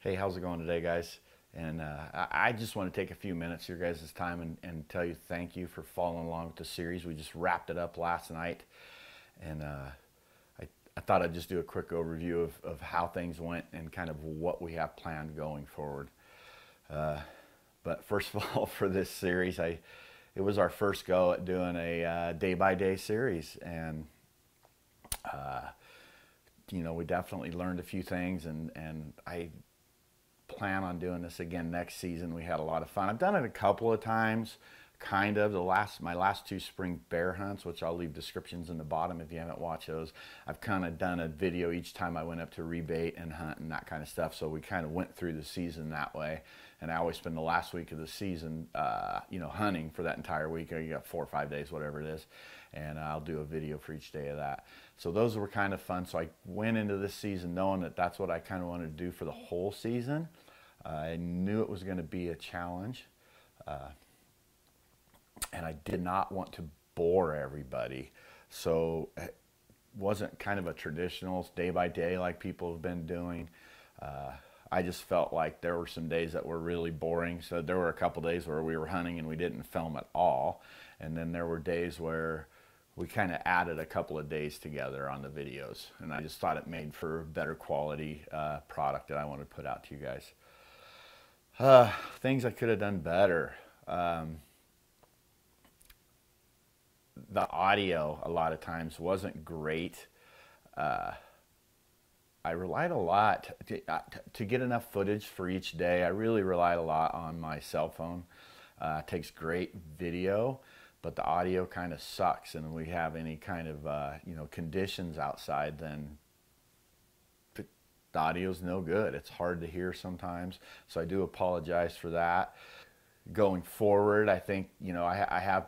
Hey, how's it going today, guys? And I just want to take a few minutes of your guys' time and tell you thank you for following along with the series. We just wrapped it up last night, and I thought I'd just do a quick overview of how things went and kind of what we have planned going forward. But first of all, for this series, it was our first go at doing a day-by-day series, and we definitely learned a few things, and I plan on doing this again next season. We had a lot of fun. I've done it a couple of times, kind of. My last two spring bear hunts, which I'll leave descriptions in the bottom if you haven't watched those. I've kind of done a video each time I went up to rebait and hunt and that kind of stuff. So we kind of went through the season that way. And I always spend the last week of the season, hunting for that entire week. You got 4 or 5 days, whatever it is. And I'll do a video for each day of that. So those were kind of fun. So I went into this season knowing that that's what I kind of wanted to do for the whole season. I knew it was going to be a challenge. And I did not want to bore everybody. So it wasn't kind of a traditional day by day like people have been doing. I just felt like there were some days that were really boring. So there were a couple days where we were hunting and we didn't film at all. And then there were days where we kind of added a couple of days together on the videos. And I just thought it made for a better quality product that I wanted to put out to you guys. Things I could have done better. The audio a lot of times wasn't great. I relied a lot to get enough footage for each day. I really relied a lot on my cell phone. It takes great video, but the audio kind of sucks. And if we have any kind of conditions outside, then the audio's no good. It's hard to hear sometimes. So I do apologize for that. Going forward, I think I have.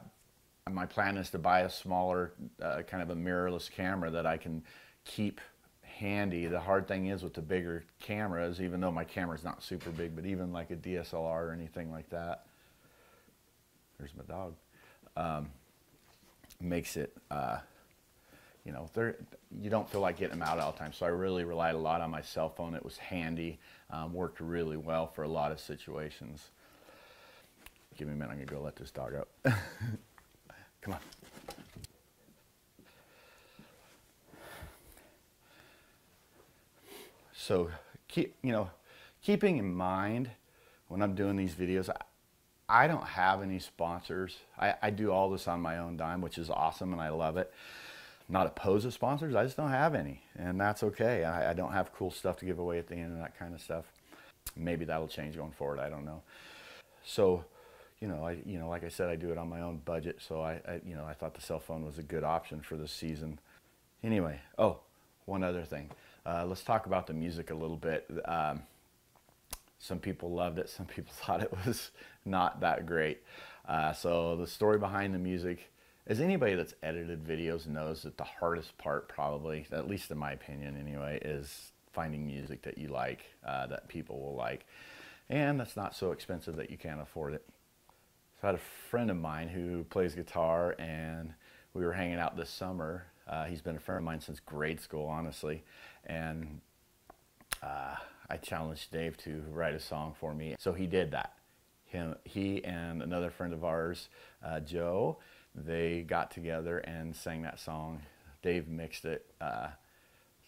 My plan is to buy a smaller, kind of a mirrorless camera that I can keep handy. The hard thing is with the bigger cameras, even though my camera's not super big, but even like a DSLR or anything like that, there's my dog, makes it, you don't feel like getting them out all the time. So I really relied a lot on my cell phone. It was handy, worked really well for a lot of situations. Give me a minute, I'm gonna go let this dog out. Come on. So keeping in mind when I'm doing these videos, I don't have any sponsors. I do all this on my own dime, which is awesome, and I love it. I'm not opposed to sponsors. I just don't have any, and that's okay. I don't have cool stuff to give away at the end and that kind of stuff. Maybe that'll change going forward. I don't know. So. Like I said, I do it on my own budget, so I thought the cell phone was a good option for this season. Anyway, one other thing. Let's talk about the music a little bit. Some people loved it. Some people thought it was not that great. So the story behind the music, as anybody that's edited videos knows, that the hardest part probably, at least in my opinion anyway, is finding music that you like, that people will like. And that's not so expensive that you can't afford it. So I had a friend of mine who plays guitar, and we were hanging out this summer. He's been a friend of mine since grade school, honestly. And I challenged Dave to write a song for me. So he did that. He and another friend of ours, Joe, they got together and sang that song. Dave mixed it.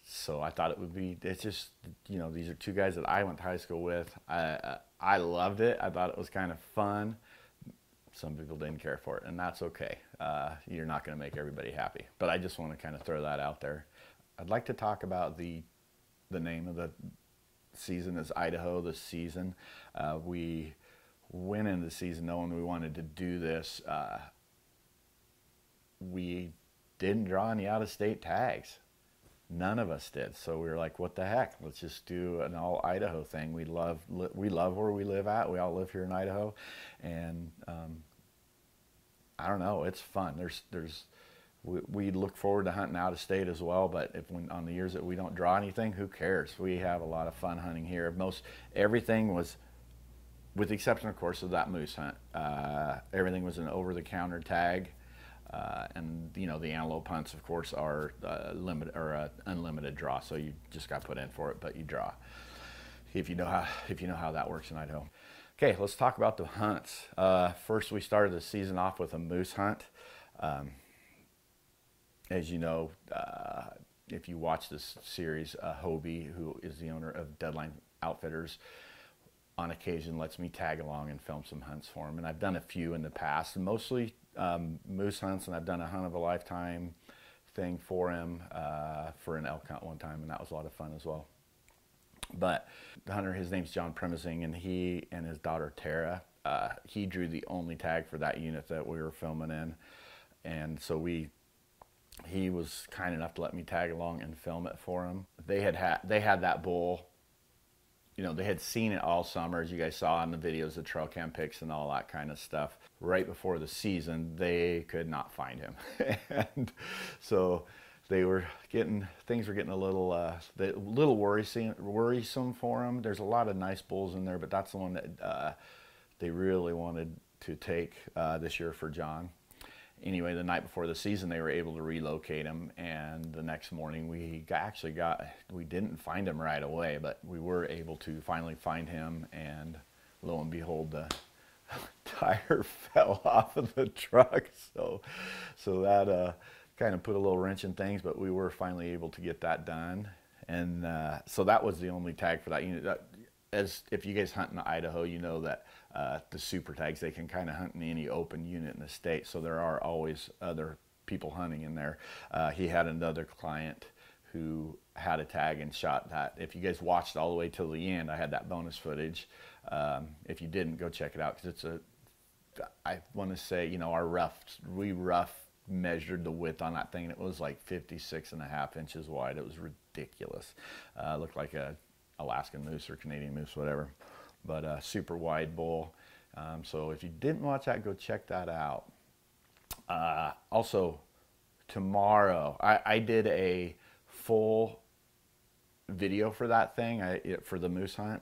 So I thought it's just, these are two guys that I went to high school with. I loved it. I thought it was kind of fun. Some people didn't care for it, and that's okay. You're not going to make everybody happy. But I just want to kind of throw that out there. I'd like to talk about the name of the season is Idaho this season. We went into the season knowing we wanted to do this. We didn't draw any out-of-state tags. None of us did. So we were like, what the heck? Let's just do an all Idaho thing. We love where we live at. We all live here in Idaho. And I don't know, it's fun. We look forward to hunting out of state as well, but on the years that we don't draw anything, who cares? We have a lot of fun hunting here. Everything was, with the exception of course of that moose hunt, everything was an over-the-counter tag. And the antelope hunts, of course, are limited or unlimited draw, so you just got put in for it, but you draw. if you know how that works in Idaho. Okay, let's talk about the hunts. First, we started the season off with a moose hunt. As you know, if you watch this series, Hobie, who is the owner of Deadline Outfitters, on occasion lets me tag along and film some hunts for him. And I've done a few in the past, mostly moose hunts, and I've done a hunt of a lifetime thing for him for an elk hunt one time, and that was a lot of fun as well. But the hunter, his name's John Premising, and he and his daughter Tara, he drew the only tag for that unit that we were filming in, and so he was kind enough to let me tag along and film it for him. They had that bull. You know, they had seen it all summer, as you guys saw in the videos, the trail cam pics and all that kind of stuff. Right before the season, they could not find him. And so things were getting a little worrisome for them. There's a lot of nice bulls in there, but that's the one that they really wanted to take this year for John. Anyway, the night before the season, they were able to relocate him, and the next morning we didn't find him right away, but we were able to finally find him, and lo and behold, the tire fell off of the truck. So that kind of put a little wrench in things, but we were finally able to get that done. And so that was the only tag for that unit. As if you guys hunt in Idaho, you know that the super tags, they can kind of hunt in any open unit in the state, so there are always other people hunting in there. He had another client who had a tag and shot that. If you guys watched all the way till the end, I had that bonus footage. If you didn't, go check it out, because I want to say, you know, we rough measured the width on that thing, and it was like 56.5 inches wide. It was ridiculous. Looked like a Alaskan moose or Canadian moose, whatever, but a super wide bull. So if you didn't watch that, go check that out. Also, tomorrow I did a full video for that thing, for the moose hunt.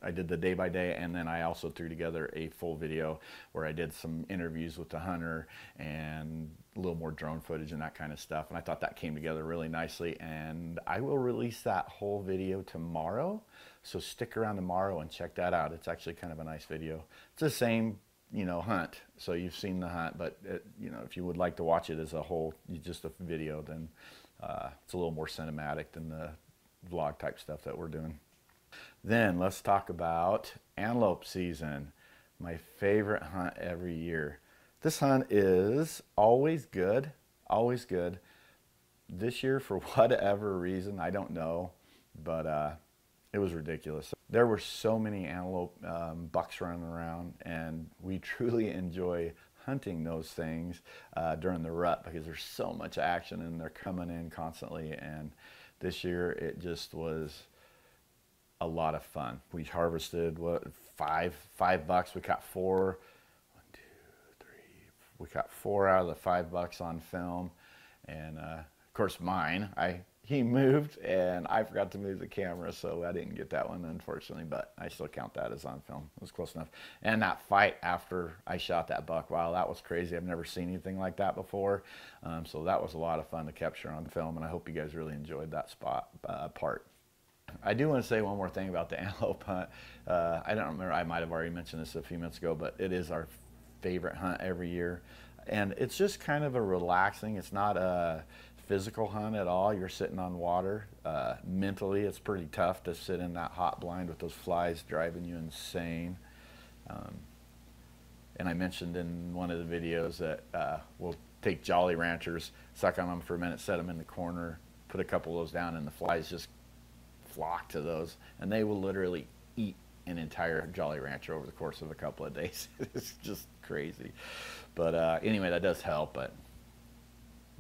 I did the day by day, and then I also threw together a full video where I did some interviews with the hunter and a little more drone footage and that kind of stuff. And I thought that came together really nicely, and I will release that whole video tomorrow. So stick around tomorrow and check that out. It's actually kind of a nice video. It's the same, you know, hunt. So you've seen the hunt, but you know, if you would like to watch it as a whole, just a video, then it's a little more cinematic than the vlog type stuff that we're doing. Then let's talk about antelope season, my favorite hunt every year. This hunt is always good, always good. This year, for whatever reason, I don't know, but it was ridiculous. There were so many antelope bucks running around, and we truly enjoy hunting those things during the rut, because there's so much action and they're coming in constantly. And this year it just was a lot of fun. We harvested five bucks. We caught four. 1, 2, 3. We caught 4 out of the 5 bucks on film, and of course he moved, and I forgot to move the camera, so I didn't get that one, unfortunately. But I still count that as on film. It was close enough. And that fight after I shot that buck, wow, that was crazy. I've never seen anything like that before. So that was a lot of fun to capture on film, and I hope you guys really enjoyed that part. I do want to say one more thing about the antelope hunt. I don't remember, I might have already mentioned this a few minutes ago, but it is our favorite hunt every year. And it's just kind of a relaxing, it's not a physical hunt at all. You're sitting on water. Mentally, it's pretty tough to sit in that hot blind with those flies driving you insane. And I mentioned in one of the videos that we'll take Jolly Ranchers, suck on them for a minute, set them in the corner, put a couple of those down, and the flies just flock to those, and they will literally eat an entire Jolly Rancher over the course of a couple of days. It's just crazy. But anyway, that does help, but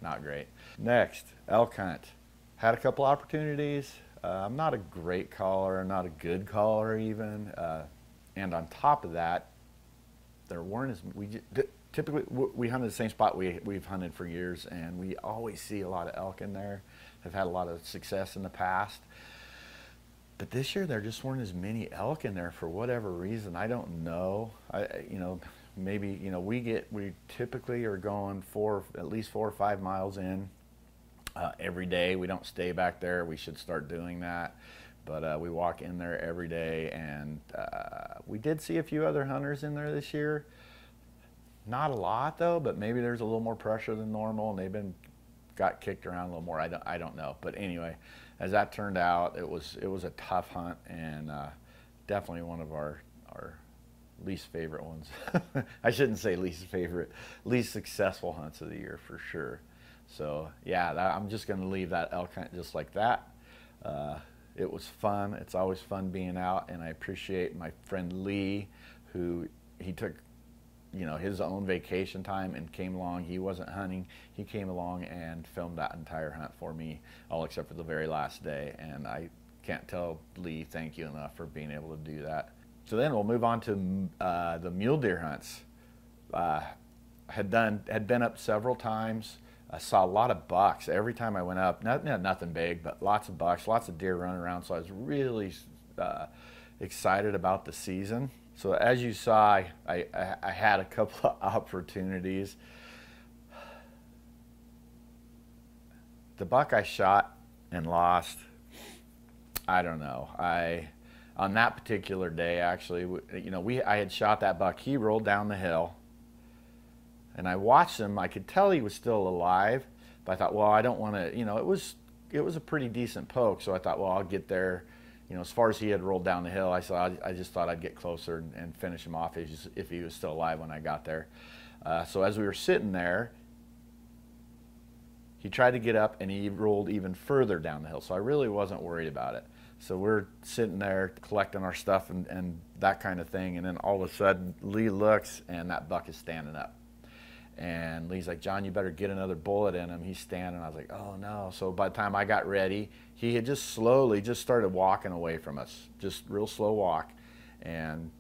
not great. Next, elk hunt. Had a couple opportunities. I'm not a great caller, not a good caller even, and on top of that, there weren't as typically we hunted the same spot we've hunted for years, and we always see a lot of elk in there. Have had a lot of success in the past. But this year there just weren't as many elk in there for whatever reason. I don't know. Maybe, we typically are going at least 4 or 5 miles in every day. We don't stay back there. We should start doing that. But we walk in there every day, and we did see a few other hunters in there this year. Not a lot though, but maybe there's a little more pressure than normal, and they've got kicked around a little more. I don't know. But anyway, as that turned out, it was a tough hunt, and definitely one of our least favorite ones. I shouldn't say least favorite, least successful hunts of the year for sure. So yeah, I'm just going to leave that elk hunt just like that. It was fun. It's always fun being out, and I appreciate my friend Lee, who he took, you know, his own vacation time and came along. He wasn't hunting. He came along and filmed that entire hunt for me, all except for the very last day. And I can't tell Lee thank you enough for being able to do that. So then we'll move on to the mule deer hunts. Had been up several times. I saw a lot of bucks every time I went up. Nothing big, but lots of bucks, lots of deer running around. So I was really excited about the season. So as you saw, I had a couple of opportunities. The buck I shot and lost, I don't know. On that particular day, actually, you know, I had shot that buck. He rolled down the hill, and I watched him. I could tell he was still alive, but I thought, well, I don't want to, you know, it was a pretty decent poke. So I thought, well, I'll get there. You know, as far as he had rolled down the hill, I just thought I'd get closer and finish him off if he was still alive when I got there. So as we were sitting there, he tried to get up, and he rolled even further down the hill. So I really wasn't worried about it. So we're sitting there collecting our stuff and that kind of thing, and then all of a sudden Lee looks, and that buck is standing up. And Lee's like, John, you better get another bullet in him. He's standing. I was like, oh no. So by the time I got ready, he had just slowly started walking away from us, just real slow walk, and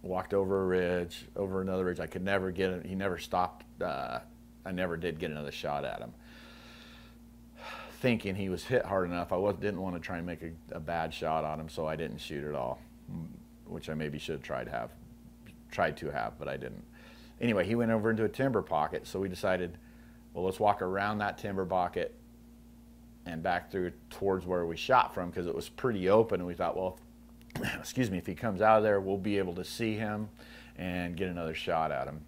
walked over a ridge, over another ridge. I could never get him. He never stopped. I never did get another shot at him. Thinking he was hit hard enough, I didn't want to try and make a bad shot on him, so I didn't shoot at all, which I maybe should have tried to have, but I didn't. Anyway, he went over into a timber pocket, so we decided, well, let's walk around that timber pocket and back through towards where we shot from, because it was pretty open, and we thought, well, excuse me, if he comes out of there, we'll be able to see him and get another shot at him.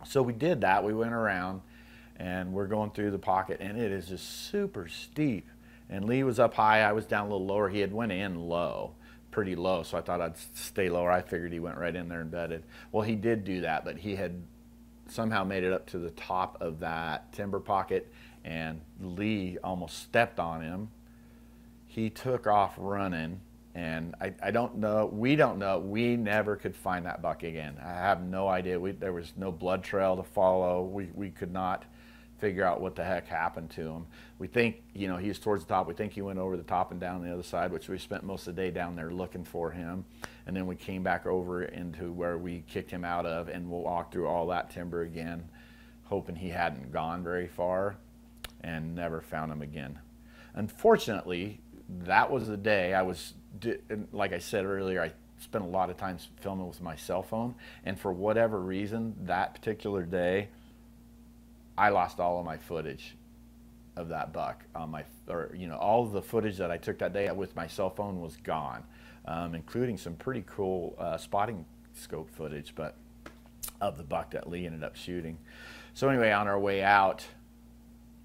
So we did that. We went around, and we're going through the pocket, and it is just super steep. And Lee was up high. I was down a little lower. He had went in low, pretty low, so I thought I'd stay lower. I figured he went right in there and bedded. Well, he did do that, but he had somehow made it up to the top of that timber pocket, and Lee almost stepped on him. He took off running, and I don't know, we don't know, we never could find that buck again. I have no idea. There was no blood trail to follow. We could not figure out what the heck happened to him. We think, you know, he's towards the top. We think he went over the top and down the other side, which we spent most of the day down there looking for him. And then we came back over into where we kicked him out of, and we'll walk through all that timber again, hoping he hadn't gone very far, and never found him again. Unfortunately, that was the day like I said earlier, I spent a lot of time filming with my cell phone, and for whatever reason, that particular day, I lost all of my footage of that buck on all of the footage that I took that day with my cell phone was gone, including some pretty cool spotting scope footage, but of the buck that Lee ended up shooting. So anyway, on our way out,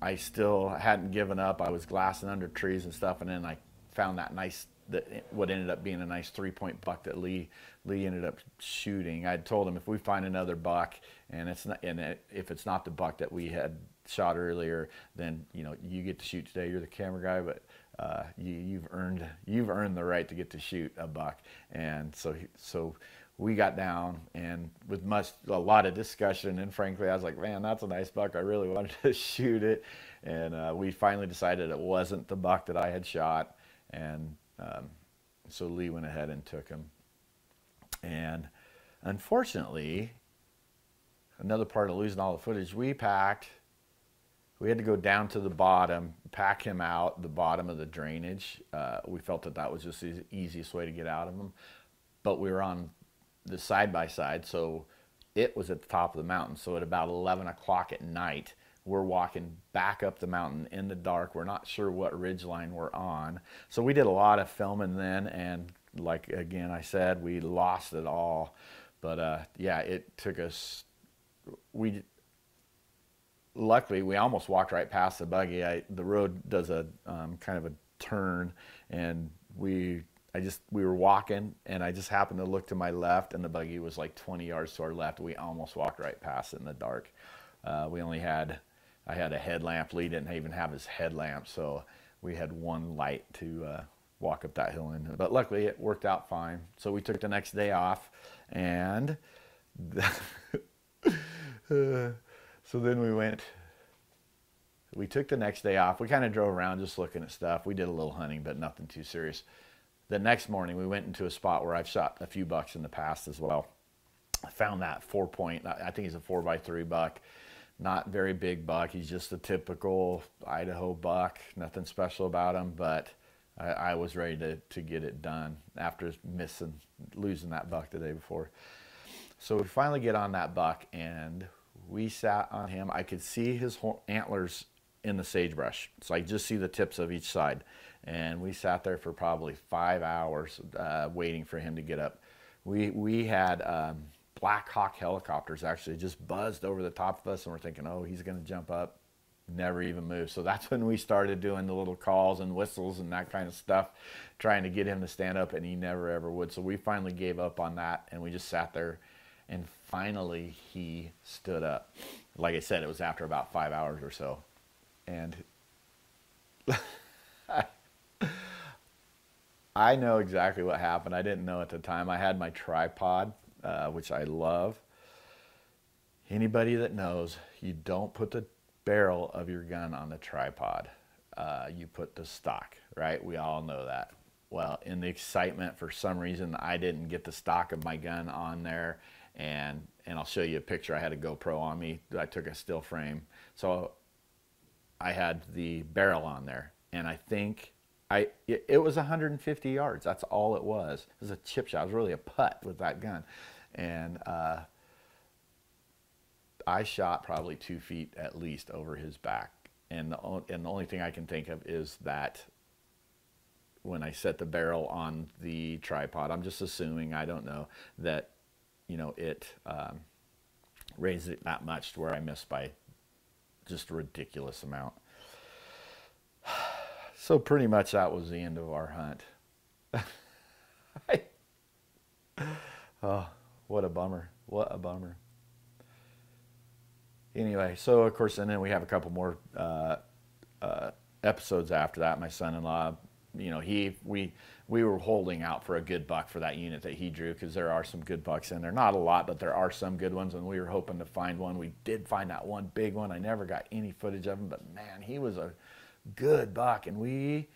I still hadn't given up. I was glassing under trees and stuff, and then I found what ended up being a nice 3-point buck that Lee ended up shooting. I told him, if we find another buck and if it's not the buck that we had shot earlier, then you get to shoot today. You're the camera guy, but you've earned the right to get to shoot a buck. And so we got down, and with a lot of discussion, and frankly, I was like, man, that's a nice buck. I really wanted to shoot it. And we finally decided it wasn't the buck that I had shot. And so Lee went ahead and took him. And unfortunately, another part of losing all the footage, we had to go down to the bottom, pack him out the bottom of the drainage. We felt that was just the easiest way to get out of him. But we were on the side-by-side, so it was at the top of the mountain. So at about 11 o'clock at night, we're walking back up the mountain in the dark. We're not sure what ridge line we're on. So we did a lot of filming then, and like again I said, we lost it all. But yeah, it took us, luckily we almost walked right past the buggy. The road does a kind of a turn, and we were walking, and I just happened to look to my left, and the buggy was like 20 yards to our left. We almost walked right past it in the dark. I had a headlamp. Lee didn't even have his headlamp, so we had one light to walk up that hill in. But luckily it worked out fine. So we took the next day off, and so then we took the next day off. We kind of drove around just looking at stuff. We did a little hunting, but nothing too serious. The next morning we went into a spot where I've shot a few bucks in the past as well. I found that 4-point, I think he's a 4x3 buck. Not very big buck. He's just a typical Idaho buck. Nothing special about him, but I was ready to get it done after losing that buck the day before. So we finally get on that buck, and we sat on him. I could see his antlers in the sagebrush, so I just see the tips of each side. And we sat there for probably 5 hours waiting for him to get up. We had Black Hawk helicopters actually just buzzed over the top of us, and we're thinking, oh, he's going to jump up. Never even moved. So that's when we started doing the little calls and whistles and that kind of stuff, trying to get him to stand up, and he never ever would. So we finally gave up on that, and we just sat there, and finally he stood up. Like I said, it was after about 5 hours or so. And I know exactly what happened. I didn't know at the time. I had my tripod, which I love. Anybody that knows, you don't put the barrel of your gun on the tripod. You put the stock, right? We all know that. Well, in the excitement, for some reason, I didn't get the stock of my gun on there, and I'll show you a picture. I had a GoPro on me. I took a still frame, so I had the barrel on there, and I think it was 150 yards. That's all it was. It was a chip shot. It was really a putt with that gun, and I shot probably 2 feet at least over his back. And the only thing I can think of is that when I set the barrel on the tripod, I'm just assuming, I don't know, that, you know, it raised it that much to where I missed by just a ridiculous amount. So pretty much that was the end of our hunt. Oh, what a bummer. What a bummer. Anyway, so of course, and then we have a couple more episodes after that. My son-in-law, you know, we were holding out for a good buck for that unit that he drew, because there are some good bucks in there. Not a lot, but there are some good ones, and we were hoping to find one. We did find that one big one. I never got any footage of him, but man, he was a good buck, and we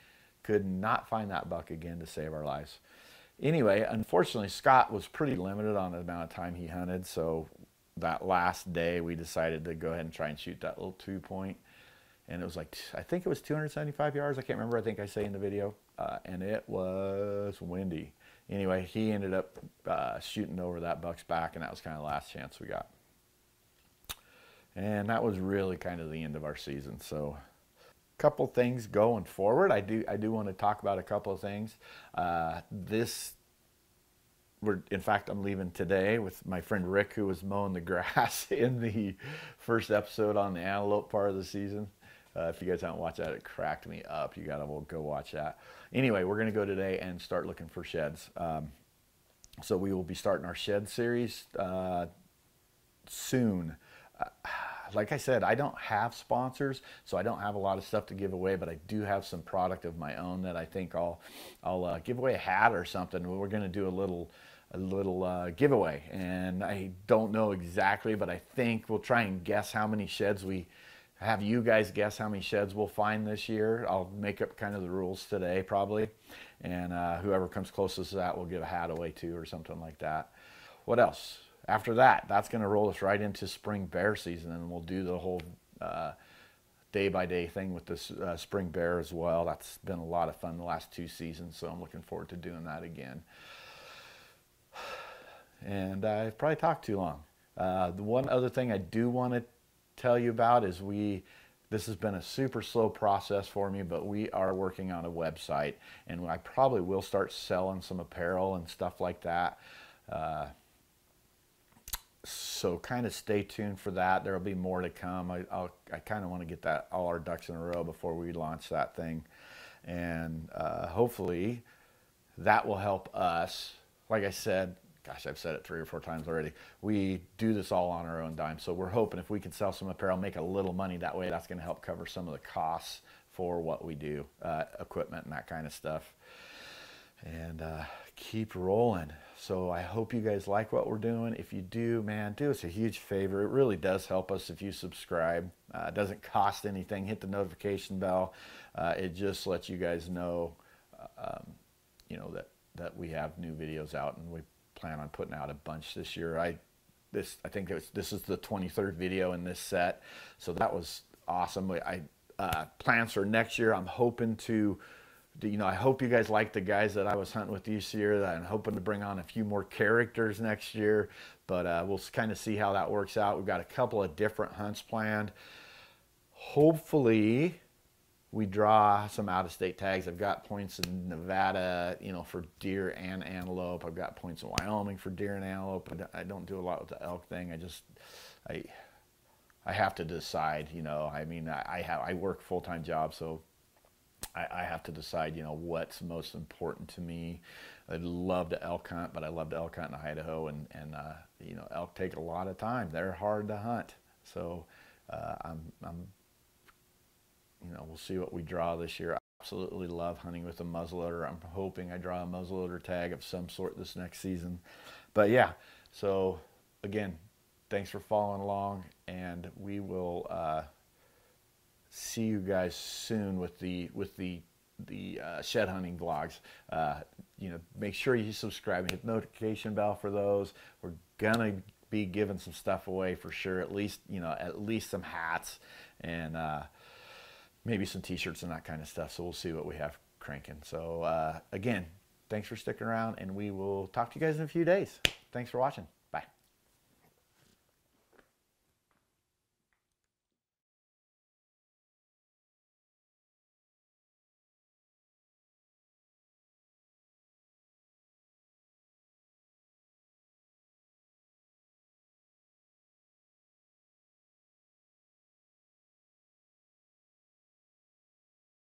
could not find that buck again to save our lives. Anyway, unfortunately, Scott was pretty limited on the amount of time he hunted, so that last day we decided to go ahead and try and shoot that little 2-point, and it was like, I think it was 275 yards. I can't remember. I think I say in the video, and it was windy. Anyway, he ended up shooting over that buck's back, and that was kind of the last chance we got. And that was really kind of the end of our season. So a couple things going forward. I do want to talk about a couple of things. In fact, I'm leaving today with my friend Rick, who was mowing the grass in the first episode on the antelope part of the season. If you guys haven't watched that, it cracked me up. You gotta go watch that. Anyway, we're gonna go today and start looking for sheds. So we will be starting our shed series soon. Like I said, I don't have sponsors, so I don't have a lot of stuff to give away, but I do have some product of my own that I think I'll give away a hat or something. We're going to do a little giveaway, and I don't know exactly, but I think we'll try and guess how many sheds have you guys guess how many sheds we'll find this year. I'll make up kind of the rules today probably, and whoever comes closest to that will give a hat away too, or something like that. What else? After that, that's going to roll us right into spring bear season, and we'll do the whole day-by-day thing with this spring bear as well. That's been a lot of fun the last 2 seasons, so I'm looking forward to doing that again. And I've probably talked too long. The one other thing I do want to tell you about is this has been a super slow process for me, but we are working on a website, and I probably will start selling some apparel and stuff like that. So kind of stay tuned for that. There'll be more to come. I kind of want to get that all our ducks in a row before we launch that thing, and hopefully that will help us. Like I said, gosh, I've said it 3 or 4 times already. We do this all on our own dime, so we're hoping if we can sell some apparel, make a little money that way, that's going to help cover some of the costs for what we do, equipment and that kind of stuff, and keep rolling. So I hope you guys like what we're doing. If you do, man, do us a huge favor. It really does help us if you subscribe. It doesn't cost anything. Hit the notification bell. It just lets you guys know, you know, that we have new videos out, and we plan on putting out a bunch this year. I think this is the 23rd video in this set, so that was awesome. Plans for next year, I'm hoping to, you know, I hope you guys like the guys that I was hunting with this year. I'm hoping to bring on a few more characters next year, but we'll kind of see how that works out. We've got a couple of different hunts planned. Hopefully we draw some out-of-state tags. I've got points in Nevada, you know, for deer and antelope. I've got points in Wyoming for deer and antelope. I don't do a lot with the elk thing. I have to decide, you know. I mean, I work a full-time job, so I have to decide, you know, what's most important to me. I'd love to elk hunt, but I love to elk hunt in Idaho, and you know, elk take a lot of time. They're hard to hunt, so you know, we'll see what we draw this year. I absolutely love hunting with a muzzleloader. I'm hoping I draw a muzzleloader tag of some sort this next season. But yeah, so again, thanks for following along, and we will see you guys soon with the shed hunting vlogs. You know, make sure you subscribe and hit the notification bell for those. We're gonna be giving some stuff away for sure. At least, you know, some hats and maybe some t-shirts and that kind of stuff. So we'll see what we have cranking. So again, thanks for sticking around, and we will talk to you guys in a few days. Thanks for watching.